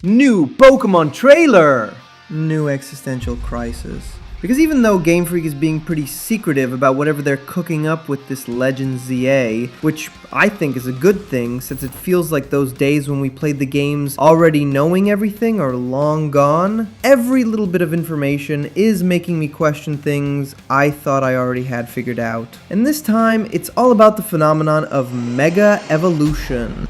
New Pokémon trailer! New existential crisis. Because even though Game Freak is being pretty secretive about whatever they're cooking up with this Legends ZA, which I think is a good thing since it feels like those days when we played the games already knowing everything are long gone, every little bit of information is making me question things I thought I already had figured out. And this time, it's all about the phenomenon of Mega Evolution.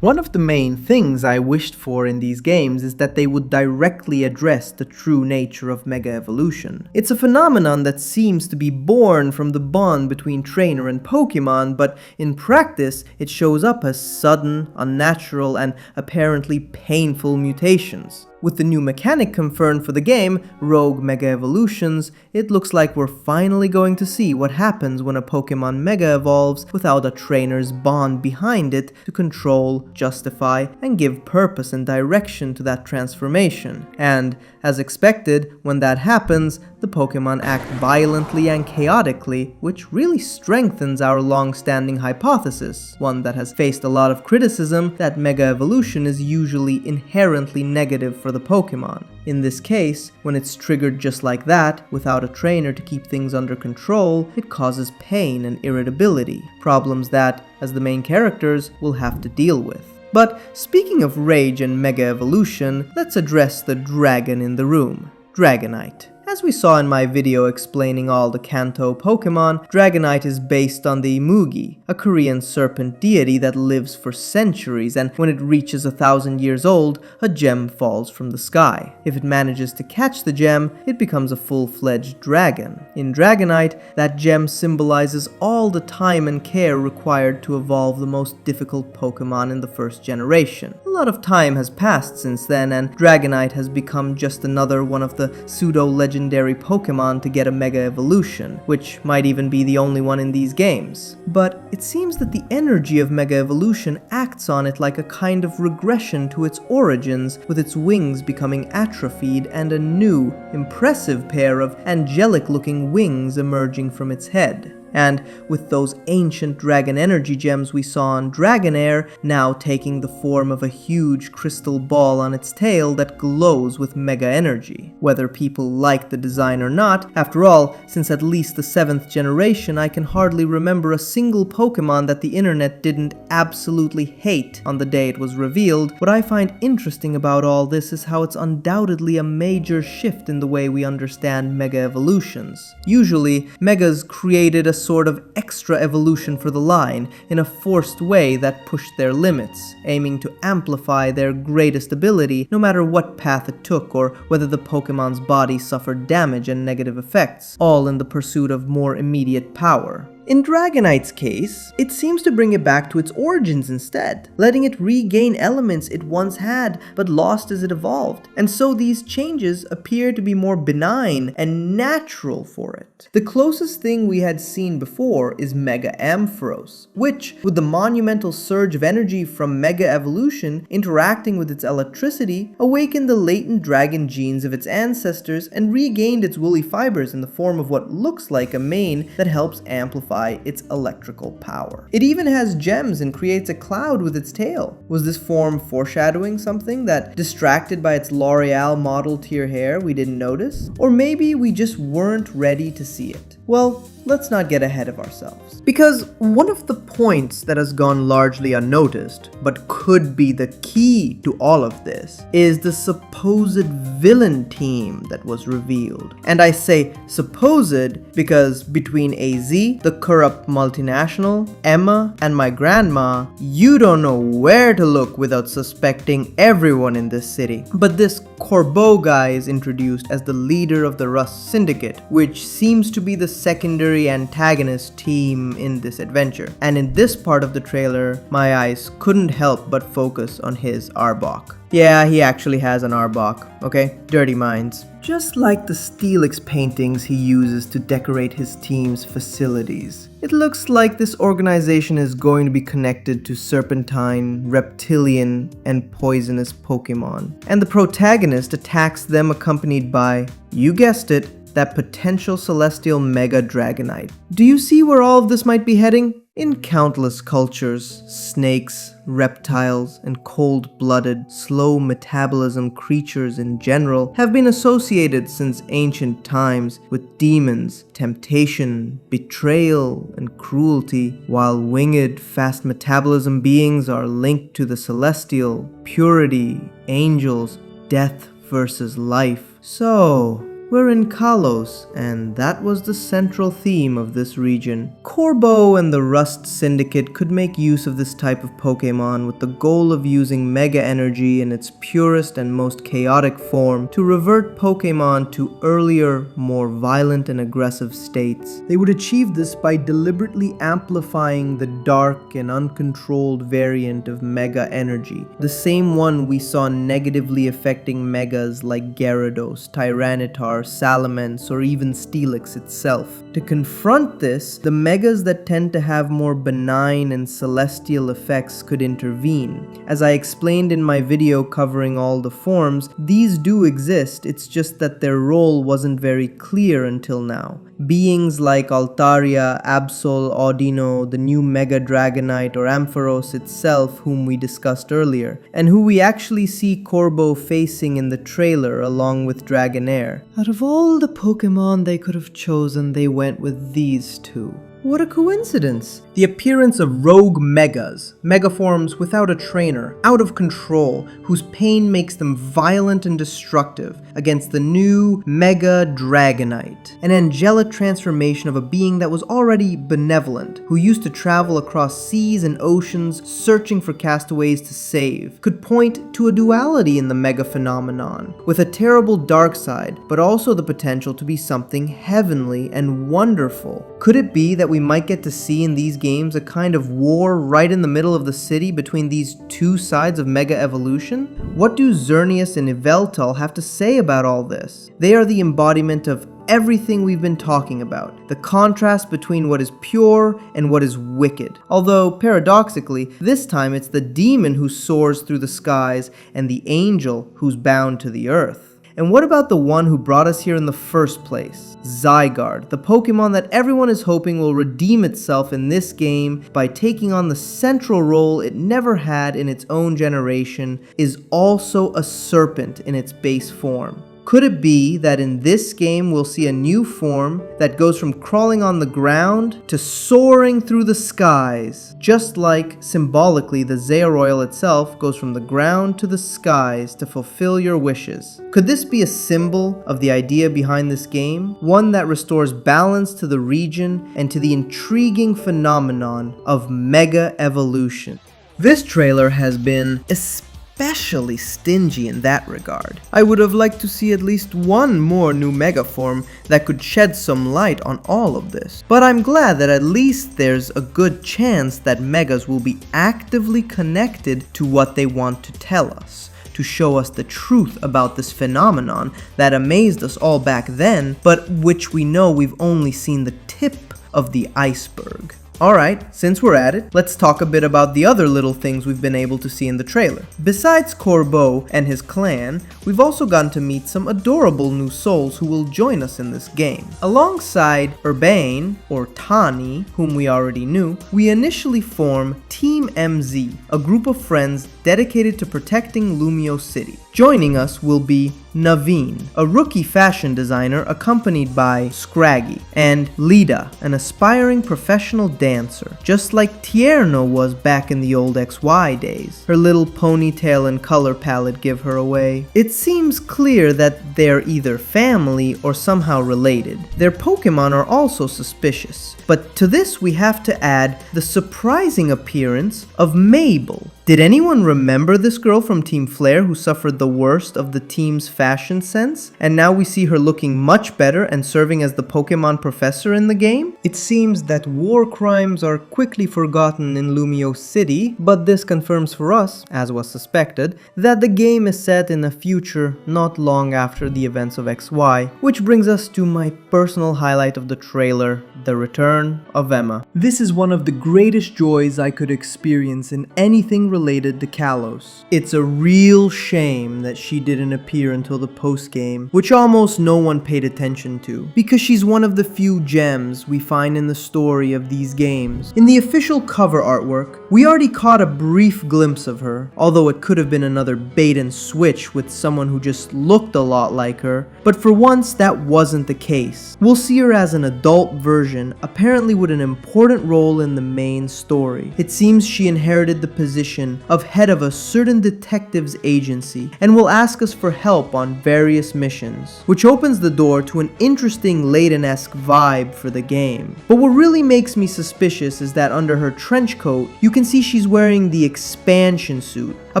One of the main things I wished for in these games is that they would directly address the true nature of Mega Evolution. It's a phenomenon that seems to be born from the bond between trainer and Pokémon, but in practice it shows up as sudden, unnatural, and apparently painful mutations. With the new mechanic confirmed for the game, Rogue Mega Evolutions, it looks like we're finally going to see what happens when a Pokemon Mega evolves without a trainer's bond behind it to control, justify, and give purpose and direction to that transformation. And, as expected, when that happens, the Pokemon act violently and chaotically, which really strengthens our long-standing hypothesis, one that has faced a lot of criticism that Mega Evolution is usually inherently negative for the Pokemon. In this case, when it's triggered just like that, without a trainer to keep things under control, it causes pain and irritability, problems that, as the main characters, will have to deal with. But speaking of rage and Mega Evolution, let's address the dragon in the room, Dragonite. As we saw in my video explaining all the Kanto Pokemon, Dragonite is based on the Mugi, a Korean serpent deity that lives for centuries, and when it reaches 1,000 years old, a gem falls from the sky. If it manages to catch the gem, it becomes a full-fledged dragon. In Dragonite, that gem symbolizes all the time and care required to evolve the most difficult Pokemon in the first generation. A lot of time has passed since then, and Dragonite has become just another one of the pseudo-legendary Pokemon to get a Mega Evolution, which might even be the only one in these games. But it seems that the energy of Mega Evolution acts on it like a kind of regression to its origins, with its wings becoming atrophied and a new, impressive pair of angelic-looking wings emerging from its head. And with those ancient dragon energy gems we saw on Dragonair now taking the form of a huge crystal ball on its tail that glows with mega energy. Whether people like the design or not, after all, since at least the 7th generation I can hardly remember a single Pokemon that the internet didn't absolutely hate on the day it was revealed, what I find interesting about all this is how it's undoubtedly a major shift in the way we understand Mega Evolutions. Usually, Megas created a sort of extra evolution for the line in a forced way that pushed their limits, aiming to amplify their greatest ability no matter what path it took or whether the Pokemon's body suffered damage and negative effects, all in the pursuit of more immediate power. In Dragonite's case, it seems to bring it back to its origins instead, letting it regain elements it once had but lost as it evolved, and so these changes appear to be more benign and natural for it. The closest thing we had seen before is Mega Ampharos, which, with the monumental surge of energy from Mega Evolution interacting with its electricity, awakened the latent dragon genes of its ancestors and regained its woolly fibers in the form of what looks like a mane that helps amplify its electrical power. It even has gems and creates a cloud with its tail. Was this form foreshadowing something that, distracted by its L'Oreal model tier hair, we didn't notice? Or maybe we just weren't ready to see it? Well, let's not get ahead of ourselves. Because one of the points that has gone largely unnoticed, but could be the key to all of this, is the supposed villain team that was revealed. And I say supposed because between AZ, the corrupt multinational, Emma, and my grandma, you don't know where to look without suspecting everyone in this city. But this Corbeau guy is introduced as the leader of the Rust Syndicate, which seems to be the secondary antagonist team in this adventure. And in this part of the trailer, my eyes couldn't help but focus on his Arbok. Yeah, he actually has an Arbok, okay? Dirty minds. Just like the Steelix paintings he uses to decorate his team's facilities. It looks like this organization is going to be connected to serpentine, reptilian, and poisonous Pokemon. And the protagonist attacks them accompanied by, you guessed it, that potential celestial Mega Dragonite. Do you see where all of this might be heading? In countless cultures, snakes, reptiles, and cold-blooded, slow metabolism creatures in general have been associated since ancient times with demons, temptation, betrayal, and cruelty, while winged, fast metabolism beings are linked to the celestial, purity, angels, death versus life. So, we're in Kalos, and that was the central theme of this region. Corbo and the Rust Syndicate could make use of this type of Pokémon with the goal of using Mega Energy in its purest and most chaotic form to revert Pokémon to earlier, more violent and aggressive states. They would achieve this by deliberately amplifying the dark and uncontrolled variant of Mega Energy, the same one we saw negatively affecting Megas like Gyarados, Tyranitar, Salamence, or even Steelix itself. To confront this, the Megas that tend to have more benign and celestial effects could intervene. As I explained in my video covering all the forms, these do exist, it's just that their role wasn't very clear until now. Beings like Altaria, Absol, Audino, the new Mega Dragonite, or Ampharos itself, whom we discussed earlier, and who we actually see Corbo facing in the trailer along with Dragonair. Out of all the Pokémon they could have chosen, they went with these two. What a coincidence! The appearance of rogue Megas, Megaforms without a trainer, out of control, whose pain makes them violent and destructive, against the new Mega Dragonite, an angelic transformation of a being that was already benevolent, who used to travel across seas and oceans searching for castaways to save, could point to a duality in the Mega phenomenon, with a terrible dark side, but also the potential to be something heavenly and wonderful. Could it be that we might get to see in these games a kind of war right in the middle of the city between these two sides of Mega Evolution? What do Xerneas and Yveltal have to say about all this? They are the embodiment of everything we've been talking about, the contrast between what is pure and what is wicked. Although, paradoxically, this time it's the demon who soars through the skies and the angel who's bound to the earth. And what about the one who brought us here in the first place? Zygarde, the Pokémon that everyone is hoping will redeem itself in this game by taking on the central role it never had in its own generation, is also a serpent in its base form. Could it be that in this game we'll see a new form that goes from crawling on the ground to soaring through the skies, just like, symbolically, the Zeoroil itself goes from the ground to the skies to fulfill your wishes? Could this be a symbol of the idea behind this game? One that restores balance to the region and to the intriguing phenomenon of Mega Evolution. This trailer has been especially stingy in that regard. I would have liked to see at least one more new Mega form that could shed some light on all of this. But I'm glad that at least there's a good chance that Megas will be actively connected to what they want to tell us, to show us the truth about this phenomenon that amazed us all back then, but which we know we've only seen the tip of the iceberg. Alright, since we're at it, let's talk a bit about the other little things we've been able to see in the trailer. Besides Corbo and his clan, we've also gotten to meet some adorable new souls who will join us in this game. Alongside Urbane, or Tani, whom we already knew, we initially form Team MZ, a group of friends dedicated to protecting Lumio City. Joining us will be Naveen, a rookie fashion designer accompanied by Scraggy, and Lida, an aspiring professional dancer, just like Tierno was back in the old XY days. Her little ponytail and color palette give her away. It seems clear that they're either family or somehow related. Their Pokémon are also suspicious, but to this we have to add the surprising appearance of Mabel. Did anyone remember this girl from Team Flare who suffered the worst of the team's fashion sense? And now we see her looking much better and serving as the Pokemon professor in the game? It seems that war crimes are quickly forgotten in Lumio City, but this confirms for us, as was suspected, that the game is set in a future not long after the events of XY, which brings us to my personal highlight of the trailer, the return of Emma. This is one of the greatest joys I could experience in anything related to Kalos. It's a real shame that she didn't appear until the post-game, which almost no one paid attention to, because she's one of the few gems we find in the story of these games. In the official cover artwork, we already caught a brief glimpse of her, although it could have been another bait and switch with someone who just looked a lot like her, but for once that wasn't the case. We'll see her as an adult version, apparently with an important role in the main story. It seems she inherited the position of head of a certain detective's agency and will ask us for help on various missions, which opens the door to an interesting Layton-esque vibe for the game. But what really makes me suspicious is that under her trench coat, you can see she's wearing the expansion suit, a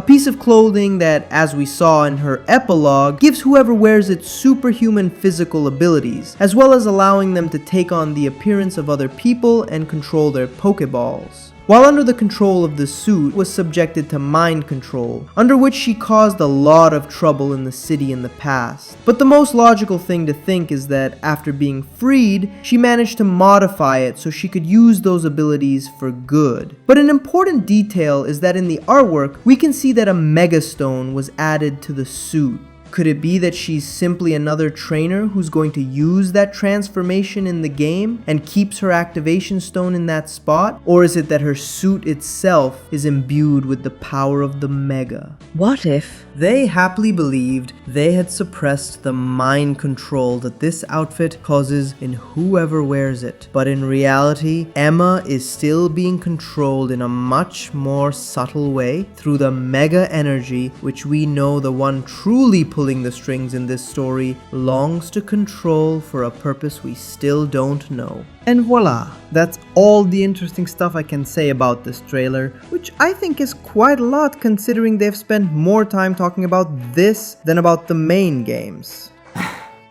piece of clothing that, as we saw in her epilogue, gives whoever wears it superhuman physical abilities, as well as allowing them to take on the appearance of other people and control their Pokeballs. While under the control of the suit, was subjected to mind control, under which she caused a lot of trouble in the city in the past. But the most logical thing to think is that after being freed, she managed to modify it so she could use those abilities for good. But an important detail is that in the artwork, we can see that a Mega Stone was added to the suit. Could it be that she's simply another trainer who's going to use that transformation in the game and keeps her activation stone in that spot? Or is it that her suit itself is imbued with the power of the Mega? What if They happily believed they had suppressed the mind control that this outfit causes in whoever wears it. But in reality, Emma is still being controlled in a much more subtle way through the Mega energy, which we know the one truly pulling the strings in this story longs to control for a purpose we still don't know. And voila, that's all the interesting stuff I can say about this trailer, which I think is quite a lot considering they've spent more time talking about this than about the main games.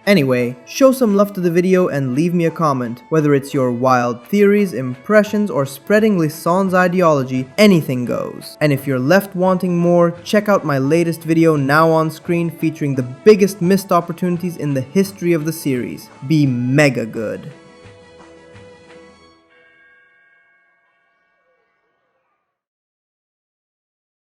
Anyway, show some love to the video and leave me a comment, whether it's your wild theories, impressions, or spreading Lissan's ideology, anything goes. And if you're left wanting more, check out my latest video now on screen featuring the biggest missed opportunities in the history of the series. Be mega good.